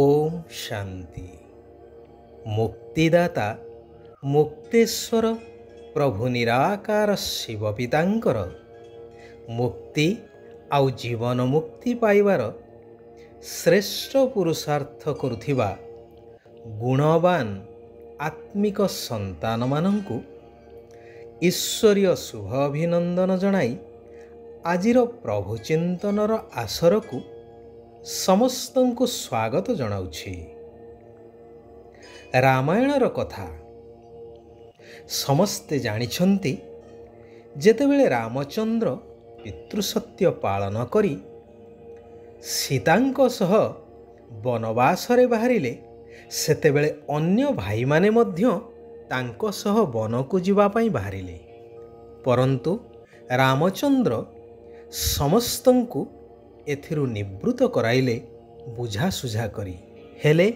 ओम शांति। मुक्तिदाता मुक्तेश्वर प्रभु निराकार शिव पितांकर मुक्ति आउ जीवन मुक्ति पाइबार श्रेष्ठ पुरुषार्थ करुथिबा गुणवान आत्मिक संतान मानंकु ईश्वरीय शुभ अभिनंदन जणाई आजिर प्रभु चिंतनर आसर को समस्तंकु स्वागत जनाउछि। रामायणर कथा समस्ते जानिछन्ति। जेतेबेले रामचंद्र पितृसत्य पालन करी सीतांक सह वनवासरे बाहरिले सेतेबेले अन्य भाई माने मध्य तांको सह वनकु जिबा पई बाहरिले, परंतु रामचंद्र समस्तंकु एथिरु निवृत्त कराइले बुझासुझा करी। हेले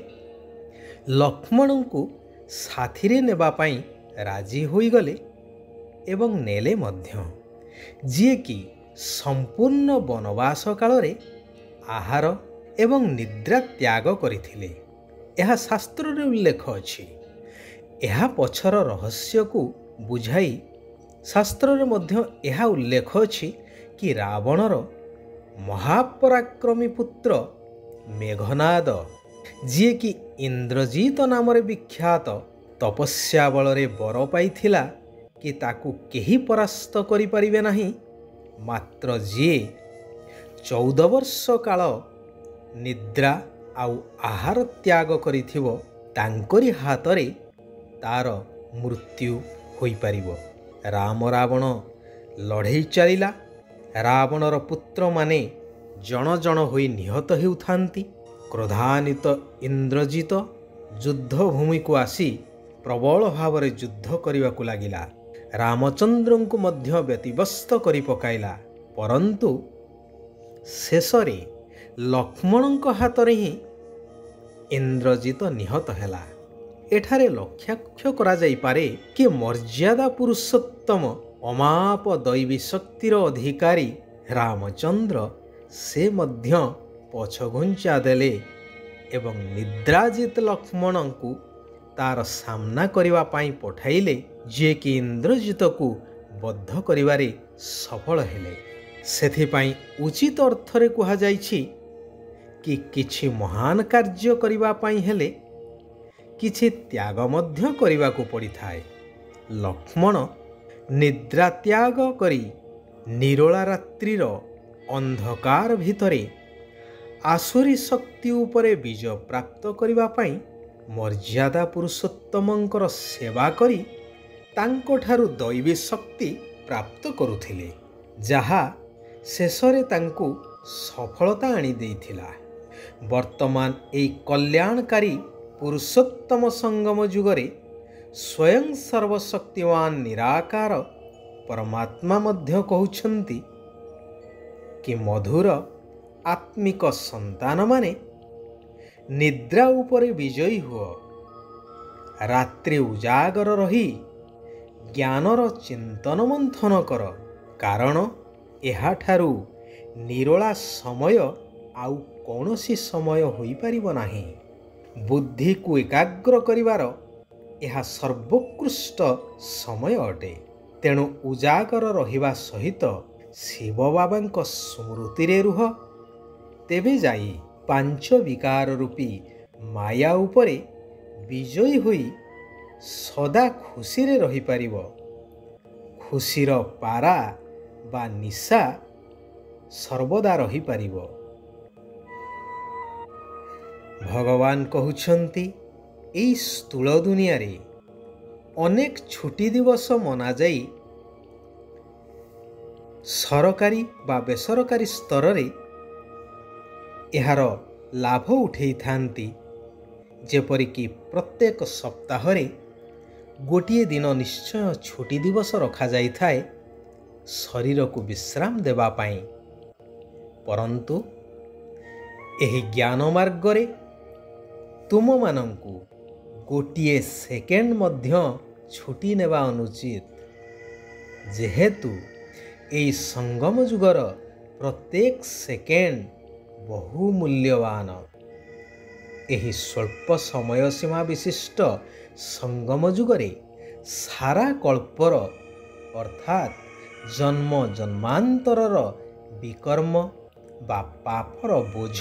लक्ष्मण को साथीरे नेबा पई राजी होई गले एवं नेले मध्य, जिए कि संपूर्ण वनवास काल रे आहार एवं निद्रा त्याग करिथिले। यह शास्त्र रे उल्लेख अछि। यह पछर रहस्य को बुझाई शास्त्र रे मध्य यह उल्लेख अछि कि रावणर महापराक्रमी पुत्र मेघनाद, जिए कि इंद्रजीत नाम विख्यात तपस्या बल रे बर पाइथिला कि ताकू केही परास्त करि परिबे नाही, मात्र जिए 14 वर्ष काल निद्रा आउ आहार त्याग करिथिबो तांकरी हातरे तार मृत्यु होई परिबो। राम रावण लड़ाई चलिला। रावणर पुत्र माने जन जन होई निहत हेउथांती। क्रोधान्वित इंद्रजित युद्ध भूमि को आसी प्रबल भाव युद्ध करने को लगिला। रामचंद्र को मध्य व्यतिव्यस्त करि पकाइला, परंतु शेषरे लक्ष्मण हाथ रे ही इंद्रजित निहत हैला। एठारे लक्ष्याख्य करा जाई पारे कि मर्यादा पुरुषोत्तम अमाप दैवी शक्तिर अधिकारी रामचंद्र से मध्य पछघुंचा देले एवं निद्राजित लक्ष्मण को तार सामना करिवा पाई पठाइले, जे कि इंद्रजित को बद्ध करिवारे सफल हेले। सेथिपाई उचित अर्थरे कहा जाइछि कि किछि महान कार्य करिवा पाई हेले किछि त्याग मध्य करिवा को पड़िथाए। लक्ष्मण निद्रा त्याग करी निरोला रात्रिर अंधकार भितरे आसुरी शक्ति उपरे विजय प्राप्त करिवा पाई मर्यादा पुरुषोत्तमंकर सेवा करी तांको ठारु दैवी शक्ति प्राप्त करुथिले, जहा शेषरे तांको सफलता आनी देइथिला। वर्तमान एई कल्याणकारी पुरुषोत्तम संगम जुगरे स्वयं सर्वशक्तिवान निराकार परमात्मा मध्य कहउछन्ति कि मधुर आत्मिक संतान माने निद्रा उपरे विजयी हुओ, रात्रि उजागर रही ज्ञानर चिंतन मंथन कर, कारण एहाठारु निरोला समय आउ कौनसी समय होई परिबो नाही। बुद्धि को एकाग्र करिवार यह सर्वोत्कृष्ट समय अटे। तेणु उजागर रहिबा सहित शिव बाबांक स्मृति रे रुह, तेबे जाई पांच विकार रूपी माया उपरे विजयी होई सदा खुशी रे रही पारिबो। खुशीर पारा बा निशा सर्वदा रही पारिबो। भगवान कहउछन्ति एई स्थूल दुनिया रे अनेक छुट्टी दिवस मना जाई सरकारी बा बेसरकारी स्तर रे एहार लाभ उठेई थांती। जेपरिक प्रत्येक सप्ताह रे गोटिए दिन निश्चय छुट्टी दिवस रखा जाई थाए शरीर को विश्राम देवा पाई, परंतु एही ज्ञान मार्ग रे तुम मानंकु गोटिए सेकेंड मध्य छुट्टी नेबा अनुचित, जेहेतु एई संगम जुगर प्रत्येक सेकेंड बहुमूल्यवान। ଏହି ସ୍ୱଳ୍ପ ସମୟ ସୀମା ବିଶିଷ୍ଟ ସଙ୍ଗମ ଯୁଗରେ ସାରା କଳ୍ପର ଅର୍ଥାତ୍ ଜନ୍ମ ଜନ୍ମାନ୍ତରର ବିକର୍ମ ବା ପାପର ବୋଝ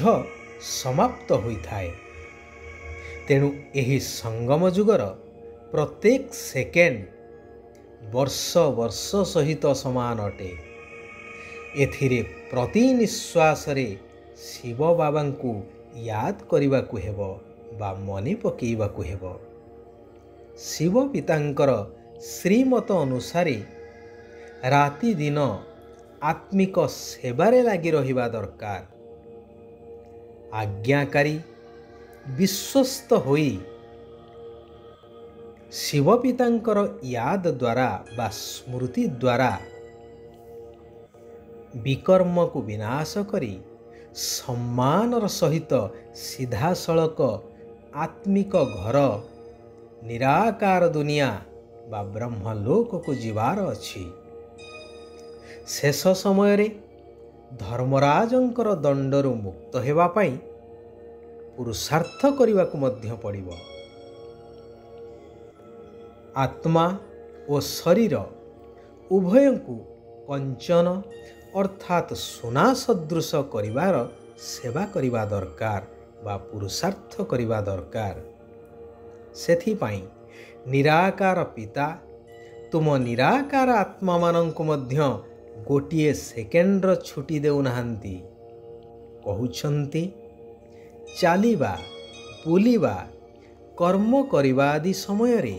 ସମାପ୍ତ ହୋଇଥାଏ। ତେଣୁ ଏହି ସଙ୍ଗମ ଯୁଗର ପ୍ରତ୍ୟେକ ସେକେଣ୍ଡ ବର୍ଷ ବର୍ଷ ସହିତ ସମାନ ଅଟେ। ଏଥିରେ ପ୍ରତି ନିଶ୍ୱାସରେ ଶିବ ବାବାଙ୍କୁ ୟାଦ କରିବାକୁ ହେବ ବା ମନେ ପକାଇବାକୁ ହେବ। ଶିବ ପିତାଙ୍କର ଶ୍ରୀମତ ଅନୁସାରେ ରାତିଦିନ ଆତ୍ମିକ ସେବାରେ ଲାଗି ରହିବା ଦରକାର। ଆଜ୍ଞାକାରୀ ବିଶ୍ୱସ୍ତ ହୋଇ ଶିବ ପିତାଙ୍କର ୟାଦ ଦ୍ୱାରା ବା ସ୍ମୃତି ଦ୍ୱାରା ବିକର୍ମକୁ ବିନାଶ କରି ସମ୍ମାନର ସହିତ ସିଧାସଳଖ ଆତ୍ମିକ ଘର ନିରାକାର ଦୁନିଆ ବା ବ୍ରହ୍ମଲୋକକୁ ଯିବାର ଅଛି। ଶେଷ ସମୟରେ ଧର୍ମରାଜଙ୍କର ଦଣ୍ଡରୁ ମୁକ୍ତ ହେବା ପାଇଁ ପୁରୁଷାର୍ଥ କରିବାକୁ ମଧ୍ୟ ପଡ଼ିବ। ଆତ୍ମା ଓ ଶରୀର ଉଭୟଙ୍କୁ କଞ୍ଚନ ଅର୍ଥାତ୍ ସୁନା ସଦୃଶ କରିବାର ସେବା କରିବା ଦରକାର ବା ପୁରୁଷାର୍ଥ କରିବା ଦରକାର। ସେଥିପାଇଁ ନିରାକାର ପିତା ତୁମ ନିରାକାର ଆତ୍ମାମାନଙ୍କୁ ମଧ୍ୟ ଗୋଟିଏ ସେକେଣ୍ଡର ଛୁଟି ଦେଉନାହାନ୍ତି। କହୁଛନ୍ତି ଚାଲିବା, ବୁଲିବା, କର୍ମ କରିବା ଆଦି ସମୟରେ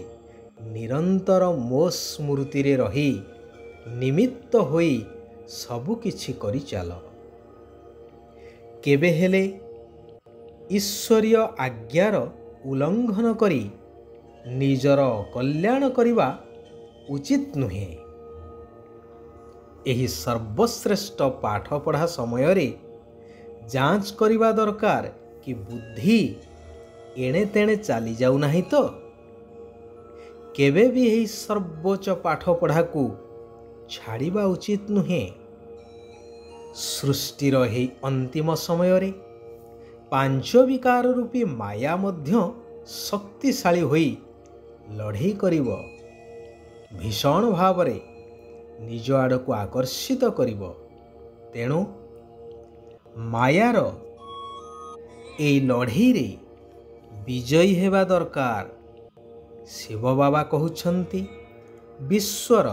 ନିରନ୍ତର ମୋ ସ୍ମୃତିରେ ରହି ନିମିତ୍ତ ହୋଇ ସବୁକିଛି କରିଚାଲ। କେବେ ହେଲେ ଈଶ୍ୱରୀୟ ଆଜ୍ଞାର ଉଲ୍ଲଙ୍ଘନ କରି ନିଜର କଲ୍ୟାଣ କରିବା ଉଚିତ ନୁହେଁ। ଏହି ସର୍ବଶ୍ରେଷ୍ଠ ପାଠପଢ଼ା ସମୟରେ ଯାଞ୍ଚ କରିବା ଦରକାର କି ବୁଦ୍ଧି ଏଣେ ତେଣେ ଚାଲିଯାଉ ନାହିଁ ତ। କେବେ ବି ଏହି ସର୍ବୋଚ୍ଚ ପାଠପଢ଼ାକୁ ଛାଡ଼ିବା ଉଚିତ ନୁହେଁ। ସୃଷ୍ଟିର ଏହି ଅନ୍ତିମ ସମୟରେ ପାଞ୍ଚ ବିକାର ରୂପୀ ମାୟା ମଧ୍ୟ ଶକ୍ତିଶାଳୀ ହୋଇ ଲଢ଼େଇ କରିବ, ଭୀଷଣ ଭାବରେ ନିଜ ଆଡ଼କୁ ଆକର୍ଷିତ କରିବ। ତେଣୁ ମାୟାର ଏହି ଲଢ଼େଇରେ ବିଜୟୀ ହେବା ଦରକାର। ଶିବ ବାବା କହୁଛନ୍ତି ବିଶ୍ୱର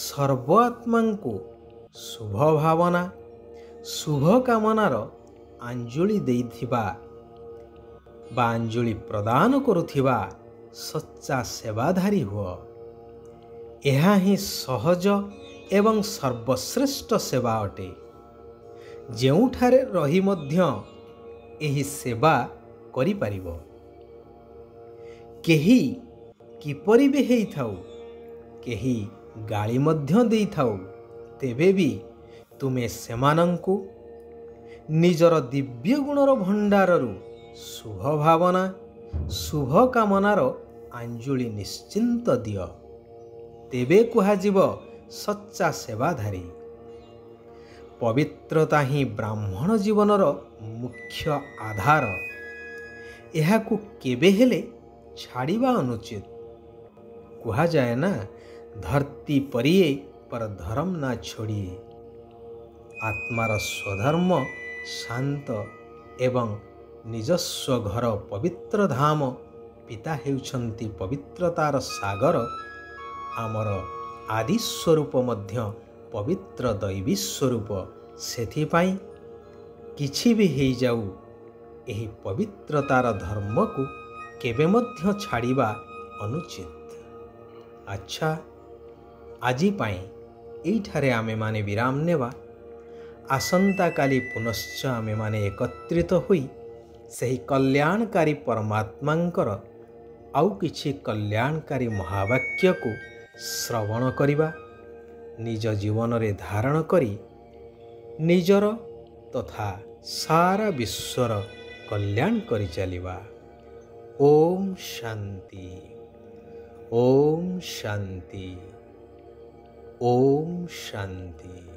ସର୍ବ ଆତ୍ମାଙ୍କୁ ଶୁଭ ଭାବନା, ଶୁଭ କାମନାର ଆଞ୍ଜଳି ଦେଇଥିବା ବା ଆଞ୍ଜଳି ପ୍ରଦାନ କରୁଥିବା ସଚ୍ଚା ସେବାଧାରୀ ହୁଅ। ଏହା ହିଁ ସହଜ ଏବଂ ସର୍ବଶ୍ରେଷ୍ଠ ସେବା ଅଟେ। ଯେଉଁଠାରେ ରହି ମଧ୍ୟ ଏହି ସେବା କରିପାରିବ। କେହି କିପରି ବି ହେଇଥାଉ, କେହି ଗାଳି ମଧ୍ୟ ଦେଇଥାଉ, ତେବେ ବି ତୁମେ ସେମାନଙ୍କୁ ନିଜର ଦିବ୍ୟ ଗୁଣର ଭଣ୍ଡାରରୁ ଶୁଭ ଭାବନା, ଶୁଭ କାମନାର ଆଞ୍ଜଳି ନିଶ୍ଚିନ୍ତ ଦିଅ। ତେବେ କୁହାଯିବ ସଚ୍ଚା ସେବାଧାରୀ। ପବିତ୍ରତା ହିଁ ବ୍ରାହ୍ମଣ ଜୀବନର ମୁଖ୍ୟ ଆଧାର। ଏହାକୁ କେବେ ହେଲେ ଛାଡ଼ିବା ଅନୁଚିତ। କୁହାଯାଏ ନା, ଧରତୀ ପରିଏ ପର ଧର୍ମ ନା ଛୋଡ଼ିଏ। ଆତ୍ମାର ସ୍ୱଧର୍ମ ଶାନ୍ତ ଏବଂ ନିଜସ୍ୱ ଘର ପବିତ୍ର ଧାମ ପିତା ହେଉଛନ୍ତି ପବିତ୍ରତାର ସାଗର। ଆମର ଆଦି ସ୍ୱରୂପ ମଧ୍ୟ ପବିତ୍ର ଦୈବୀ ସ୍ୱରୂପ। ସେଥିପାଇଁ କିଛି ବି ହେଇଯାଉ, ଏହି ପବିତ୍ରତାର ଧର୍ମକୁ କେବେ ମଧ୍ୟ ଛାଡ଼ିବା ଅନୁଚିତ। ଆଚ୍ଛା, ଆଜି ପାଇଁ ଏଇଠାରେ ଆମେମାନେ ବିରାମ ନେବା। ଆସନ୍ତାକାଲି ପୁନଶ୍ଚ ଆମେମାନେ ଏକତ୍ରିତ ହୋଇ ସେହି କଲ୍ୟାଣକାରୀ ପରମାତ୍ମାଙ୍କର ଆଉ କିଛି କଲ୍ୟାଣକାରୀ ମହାବାକ୍ୟକୁ ଶ୍ରବଣ କରିବା, ନିଜ ଜୀବନରେ ଧାରଣ କରି ନିଜର ତଥା ସାରା ବିଶ୍ୱର କଲ୍ୟାଣ କରିଚାଲିବା। ଓମ୍ ଶାନ୍ତି, ଓମ୍ ଶାନ୍ତି, ଓମ୍ ଶାନ୍ତି।